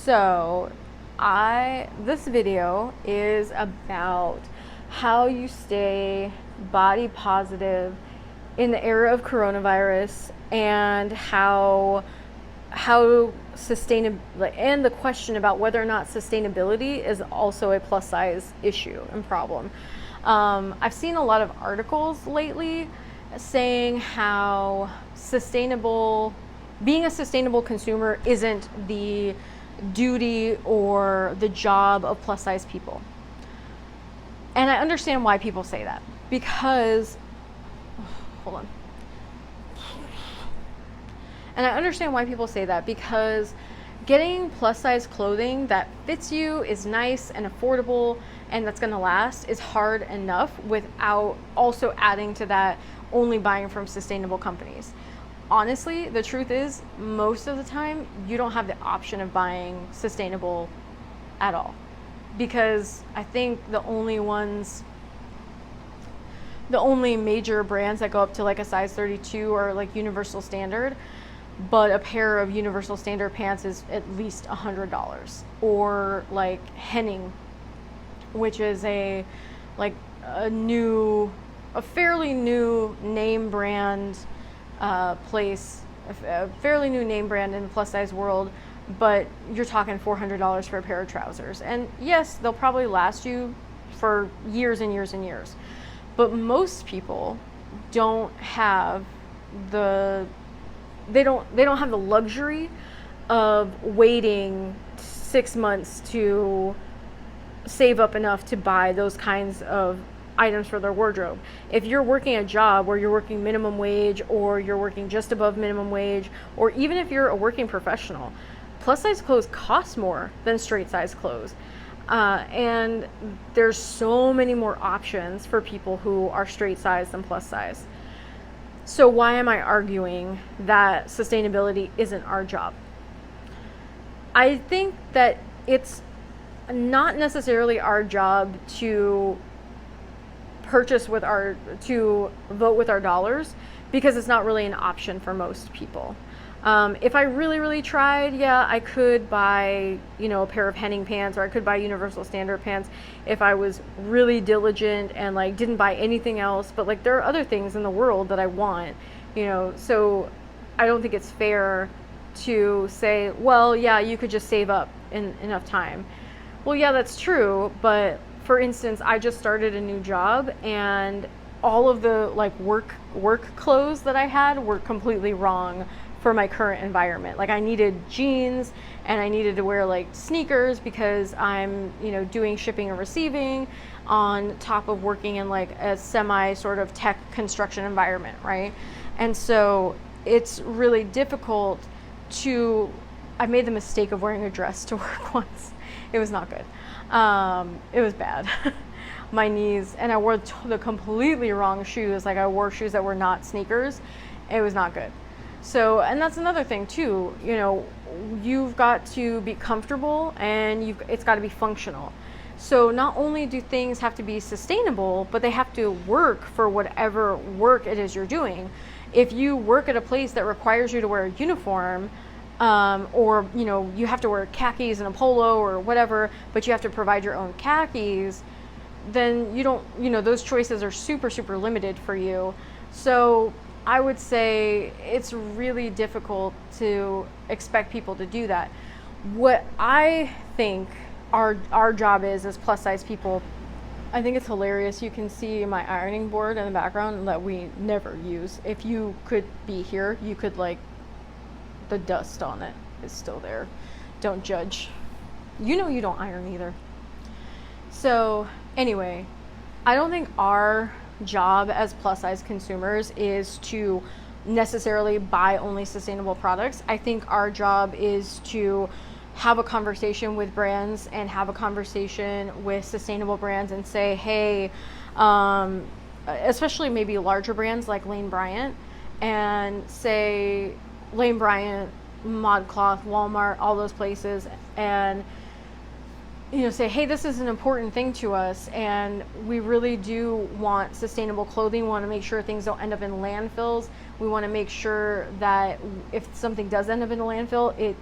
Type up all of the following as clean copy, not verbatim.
So, this video is about how you stay body positive in the era of coronavirus, and how sustainable, and the question about whether or not sustainability is also a plus size issue and problem. I've seen a lot of articles lately saying how being a sustainable consumer isn't the duty or the job of plus size people. And I understand why people say that, because, hold on. And I understand why people say that, because getting plus size clothing that fits you, is nice and affordable, and that's gonna last is hard enough without also adding to that only buying from sustainable companies. Honestly, the truth is, most of the time, you don't have the option of buying sustainable at all. Because I think the only major brands that go up to like a size 32 are like Universal Standard, but a pair of Universal Standard pants is at least $100. Or like Henning, which is a fairly new name brand place, a fairly new name brand in the plus size world, but you're talking $400 for a pair of trousers. And yes, they'll probably last you for years and years and years. But most people don't have the luxury of waiting 6 months to save up enough to buy those kinds of items for their wardrobe. If you're working a job where you're working minimum wage, or you're working just above minimum wage, or even if you're a working professional, plus size clothes cost more than straight size clothes. And there's so many more options for people who are straight size than plus size. So why am I arguing that sustainability isn't our job? I think that it's not necessarily our job to vote with our dollars, because it's not really an option for most people. If I really tried, yeah, I could buy, a pair of Henning pants, or I could buy Universal Standard pants if I was really diligent and didn't buy anything else. But there are other things in the world that I want, so I don't think it's fair to say, well, yeah, you could just save up in enough time. Well, yeah, that's true, but for instance, I just started a new job, and all of the work clothes that I had were completely wrong for my current environment. I needed jeans, and I needed to wear sneakers because I'm, doing shipping and receiving on top of working in a semi sort of tech construction environment, right? And so it's really difficult I made the mistake of wearing a dress to work once. It was not good. It was bad. My knees, and I wore the completely wrong shoes. I wore shoes that were not sneakers. It was not good. So, and that's another thing too, you've got to be comfortable, and it's got to be functional. So not only do things have to be sustainable, but they have to work for whatever work it is you're doing. If you work at a place that requires you to wear a uniform, or you have to wear khakis and a polo or whatever, but you have to provide your own khakis, then you don't, those choices are super limited for you. So I would say it's really difficult to expect people to do that. What I think our job is as plus size people, I think it's hilarious. You can see my ironing board in the background that we never use. If you could be here, you could the dust on it is still there. Don't judge. You don't iron either. So anyway, I don't think our job as plus size consumers is to necessarily buy only sustainable products. I think our job is to have a conversation with brands, and have a conversation with sustainable brands, and say, hey, especially maybe larger brands like Lane Bryant, and say, Lane Bryant, ModCloth, Walmart, all those places, and say, hey, this is an important thing to us, and we really do want sustainable clothing. We want to make sure things don't end up in landfills. We want to make sure that if something does end up in a landfill, it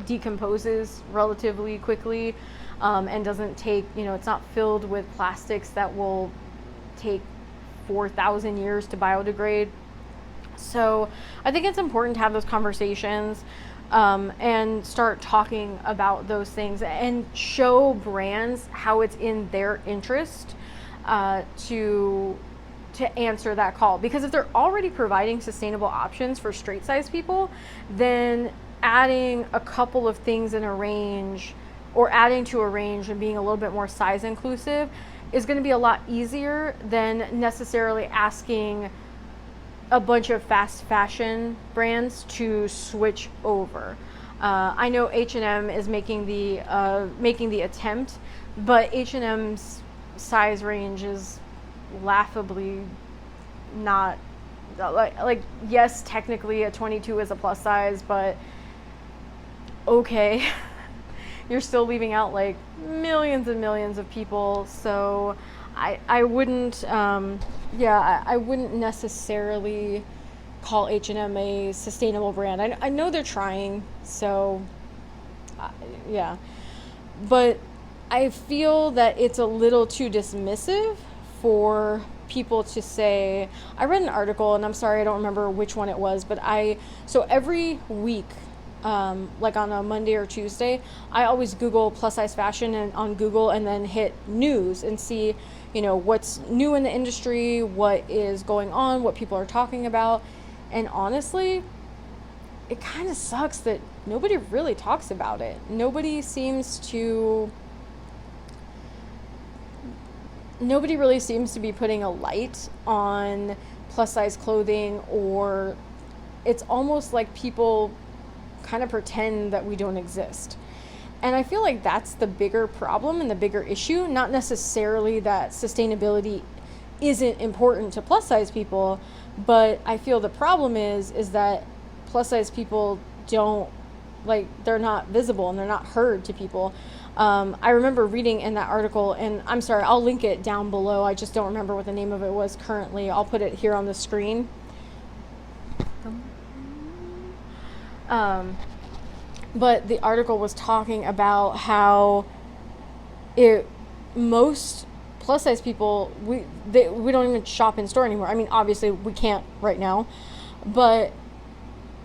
decomposes relatively quickly, and doesn't take, it's not filled with plastics that will take 4,000 years to biodegrade. So I think it's important to have those conversations, and start talking about those things and show brands how it's in their interest, to answer that call. Because if they're already providing sustainable options for straight size people, then adding a couple of things in a range, or adding to a range and being a little bit more size inclusive, is going to be a lot easier than necessarily asking a bunch of fast fashion brands to switch over. I know H&M is making the attempt, but H&M's size range is laughably not like yes, technically a 22 is a plus size, but okay. You're still leaving out like millions and millions of people. So I wouldn't I wouldn't necessarily call H&M a sustainable brand. I know they're trying, so yeah, but I feel that it's a little too dismissive for people to say. I read an article, and I'm sorry I don't remember which one it was, but so every week, like on a Monday or Tuesday, I always Google plus size fashion on Google, and then hit news and see, what's new in the industry, what is going on, what people are talking about. And honestly, it kind of sucks that nobody really talks about it. Nobody really seems to be putting a light on plus size clothing, or it's almost like people kind of pretend that we don't exist. And I feel like that's the bigger problem and the bigger issue, not necessarily that sustainability isn't important to plus size people, but I feel the problem is that plus size people they're not visible and they're not heard to people. I remember reading in that article, and I'm sorry, I'll link it down below. I just don't remember what the name of it was currently. I'll put it here on the screen. But the article was talking about how most plus size people, we don't even shop in store anymore. I mean, obviously we can't right now, but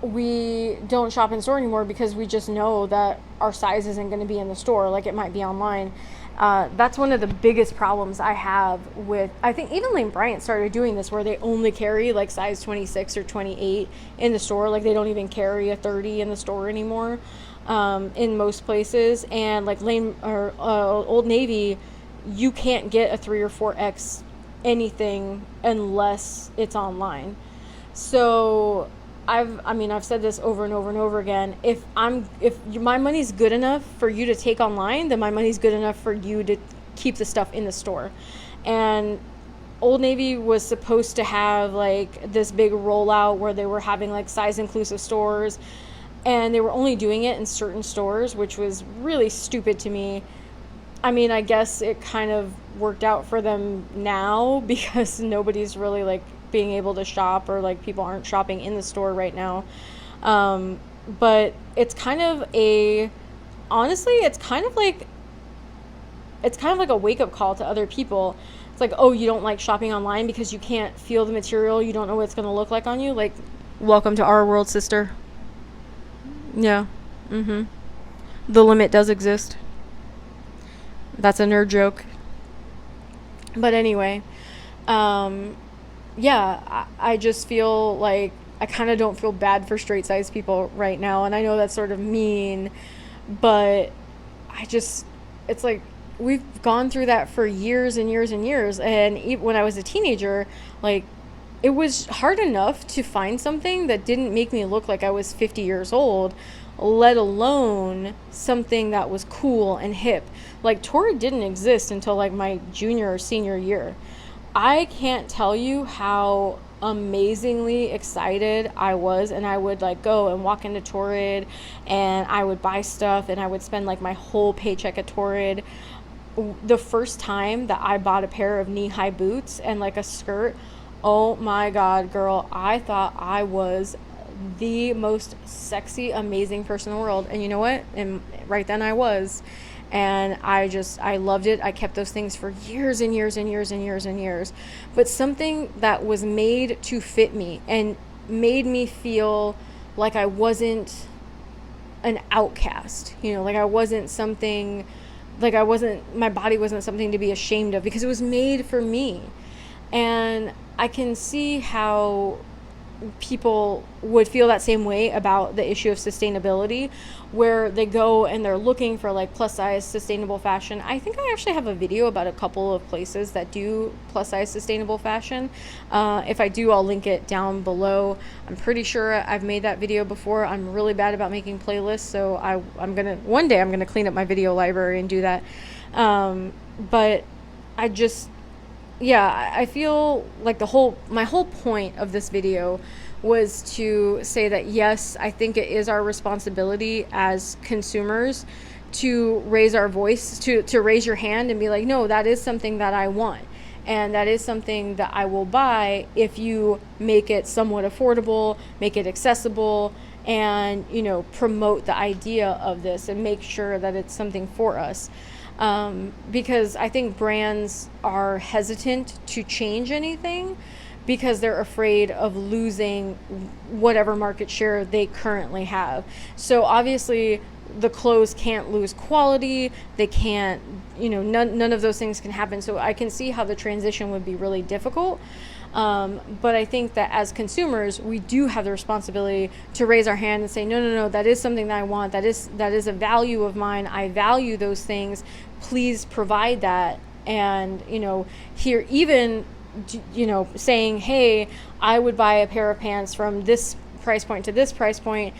we don't shop in store anymore because we just know that our size isn't going to be in the store, like it might be online. That's one of the biggest problems I have with, I think even Lane Bryant started doing this, where they only carry like size 26 or 28 in the store. Like they don't even carry a 30 in the store anymore, in most places. And like Old Navy, you can't get a 3 or 4X anything unless it's online. So I've said this over and over and over again. If my money's good enough for you to take online, then my money's good enough for you to keep the stuff in the store. And Old Navy was supposed to have like this big rollout where they were having like size inclusive stores, and they were only doing it in certain stores, which was really stupid to me. I mean, I guess it kind of worked out for them now because nobody's really like being able to shop, or like people aren't shopping in the store right now. But it's kind of it's kind of like a wake-up call to other people. It's like, oh, you don't like shopping online because you can't feel the material, you don't know what it's going to look like on you. Like, welcome to our world, sister. Yeah. The limit does exist. That's a nerd joke. But anyway, I just feel like I kind of don't feel bad for straight size people right now. And I know that's sort of mean, but it's like we've gone through that for years and years and years. And even when I was a teenager, like it was hard enough to find something that didn't make me look like I was 50 years old, let alone something that was cool and hip. Like Torrid didn't exist until like my junior or senior year. I can't tell you how amazingly excited I was, and I would like go and walk into Torrid and I would buy stuff, and I would spend like my whole paycheck at Torrid. The first time that I bought a pair of knee-high boots and like a skirt, oh my god, girl, I thought I was the most sexy, amazing person in the world. And you know what? And right then I was. And I loved it. I kept those things for years and years and years and years and years. But something that was made to fit me and made me feel like I wasn't an outcast, like I wasn't something, my body wasn't something to be ashamed of, because it was made for me. And I can see how people would feel that same way about the issue of sustainability, where they go and they're looking for like plus size sustainable fashion. I think I actually have a video about a couple of places that do plus size sustainable fashion. If I do, I'll link it down below. I'm pretty sure I've made that video before. I'm really bad about making playlists, so one day I'm gonna clean up my video library and do that. But I feel like my whole point of this video was to say that, yes, I think it is our responsibility as consumers to raise our voice, to raise your hand and be like, no, that is something that I want. And that is something that I will buy if you make it somewhat affordable, make it accessible, and, promote the idea of this and make sure that it's something for us. Because I think brands are hesitant to change anything because they're afraid of losing whatever market share they currently have. So obviously the clothes can't lose quality. They can't, none of those things can happen. So I can see how the transition would be really difficult. But I think that as consumers, we do have the responsibility to raise our hand and say, no, that is something that I want. That is a value of mine. I value those things. Please provide that. And, here, even, saying, hey, I would buy a pair of pants from this price point to this price point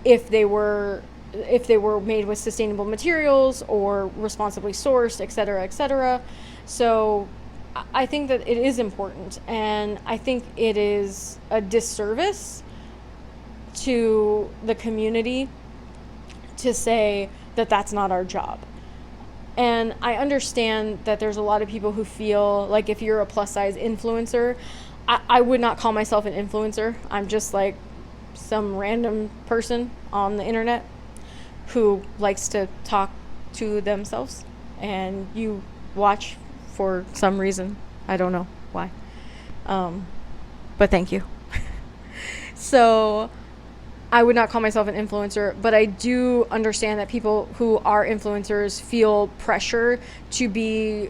if they were made with sustainable materials or responsibly sourced, et cetera, et cetera. So I think that it is important, and I think it is a disservice to the community to say that that's not our job. And I understand that there's a lot of people who feel like if you're a plus size influencer, I would not call myself an influencer. I'm just like some random person on the internet who likes to talk to themselves, and you watch for some reason. I don't know why. But thank you. So I would not call myself an influencer, but I do understand that people who are influencers feel pressure to be,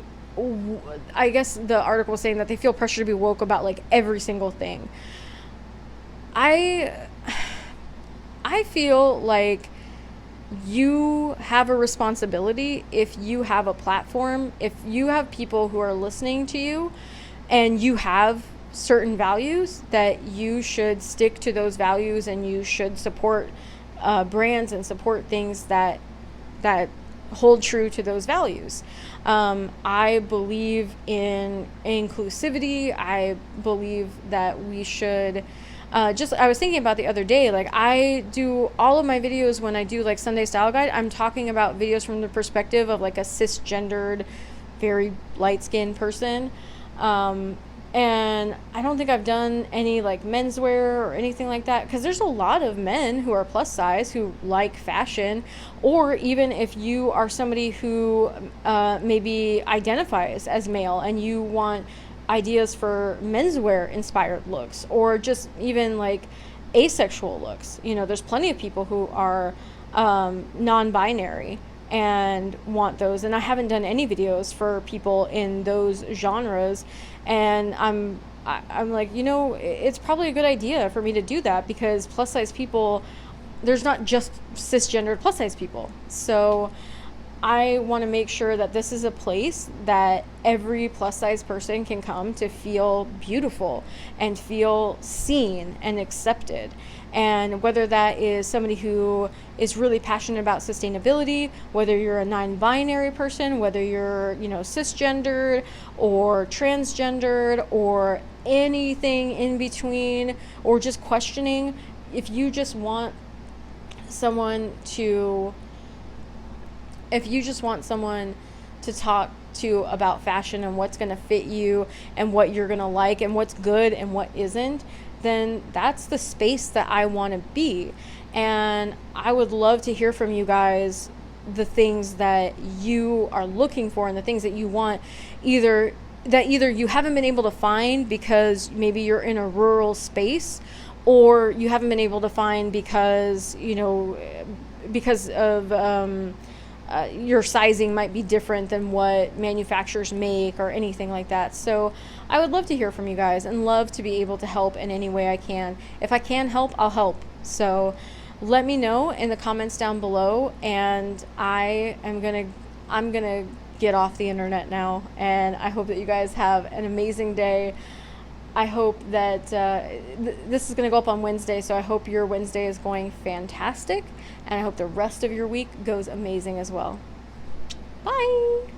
I guess the article was saying that they feel pressure to be woke about like every single thing. I feel like you have a responsibility if you have a platform, if you have people who are listening to you and you have certain values, that you should stick to those values and you should support brands and support things that hold true to those values. I believe in inclusivity. I believe that we should I was thinking about the other day, like I do all of my videos when I do like Sunday Style Guide, I'm talking about videos from the perspective of like a cisgendered, very light-skinned person. And I don't think I've done any like menswear or anything like that, because there's a lot of men who are plus size who like fashion, or even if you are somebody who maybe identifies as male and you want ideas for menswear inspired looks, or just even like asexual looks. There's plenty of people who are non-binary and want those, and I haven't done any videos for people in those genres, and I'm like, it's probably a good idea for me to do that, because plus size people, there's not just cisgendered plus size people. So I want to make sure that this is a place that every plus size person can come to feel beautiful and feel seen and accepted. And whether that is somebody who is really passionate about sustainability, whether you're a non-binary person, whether you're, cisgendered or transgendered or anything in between, or just questioning, if you just want someone to talk to about fashion and what's going to fit you and what you're going to like and what's good and what isn't, then that's the space that I want to be. And I would love to hear from you guys the things that you are looking for and the things that you want, either you haven't been able to find because maybe you're in a rural space, or you haven't been able to find because because of your sizing might be different than what manufacturers make or anything like that. So I would love to hear from you guys and love to be able to help in any way I can. If I can help, I'll help. So let me know in the comments down below, and I'm gonna get off the internet now, and I hope that you guys have an amazing day. I hope that this is going to go up on Wednesday, so I hope your Wednesday is going fantastic, and I hope the rest of your week goes amazing as well. Bye!